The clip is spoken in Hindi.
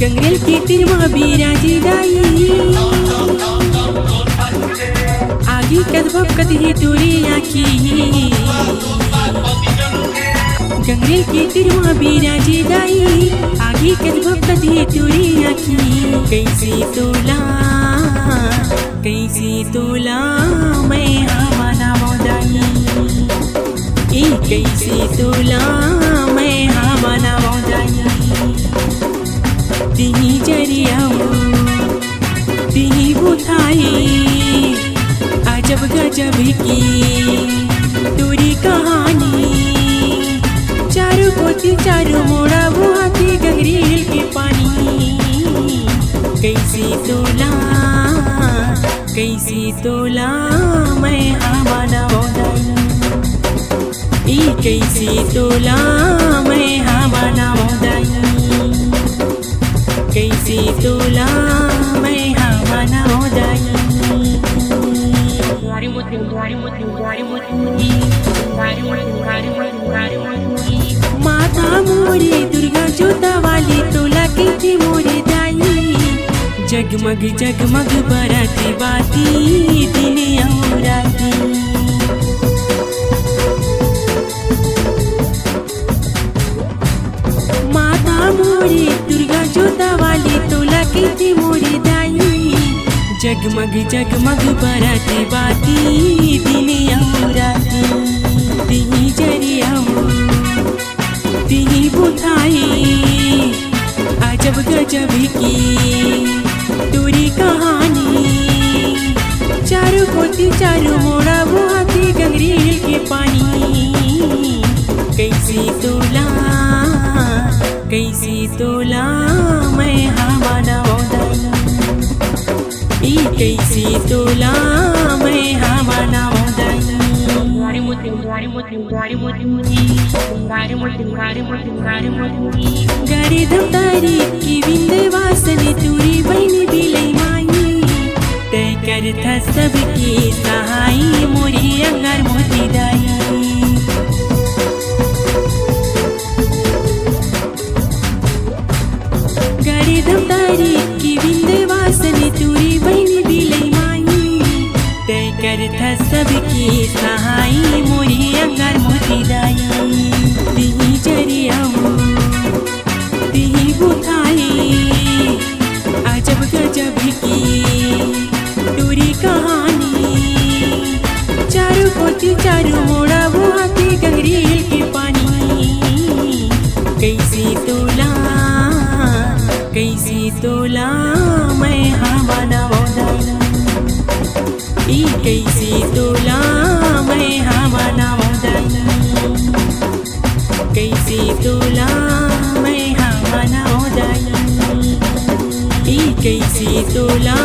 गंगरेल की तिरमा बिराजी दाई आगी कदभब कदही तुरी आखी गंगरेल की तिरमा बिराजी दाई आगी कदभब कदही तुरी आखी कैसी तोला मैं हमारा मोदाई कैसी तोला मैं हमारा मोदाई तिही जरियाऊ तिही बुथाई अजब गजब की तुरी कहानी चारों कोती चारों मोड़ा वो आती गंगरेल के पानी कैसी तोला मैं हमारा मोदाई कैसी तोला मैं हमारा मोदाई कैसी तोला मैं हमारा मोदाई माता मोरी दुर्गा जोता वाली तोला की मोरी दाई जगमग जगमग बरती बाती दिन और राती माता मोरी दुर्गा जोता वाली तोला की मोरी दाई जगमग जगमग बरती बाती दिन और राती तिही जरियाऊ तिही बुथाई अजब गजब की तुरी कहानी चारों कोती चारों मोड़ा वो आती गंगरेल के पानी कैसी तोला मैं हमारा मोदाई कैसी तोला मैं हमारा मोदाई गाड़ी धमदारी की बिंदे वासने तुरी बहनी बिलई माई तय कर था सबकी सहाई मोरी अंगार मोती दाई गाड़ी धमदारी की बिंदे वासने तुरी बहनी बिलई माई तय कर था सबकी सहाई मोरी अंगार मोती दाई तिही जरियाऊ तिही बुथाई अजब गजब की तुरी कहानी चारों कोती चारों मोड़ा वो आती गंगरेल के पानी कैसी तोला मैं हमारा मोदाई कैसी तोला मैं हमारा मोदाई कैसी तोला मैं हमारा मोदाई कैसी तोला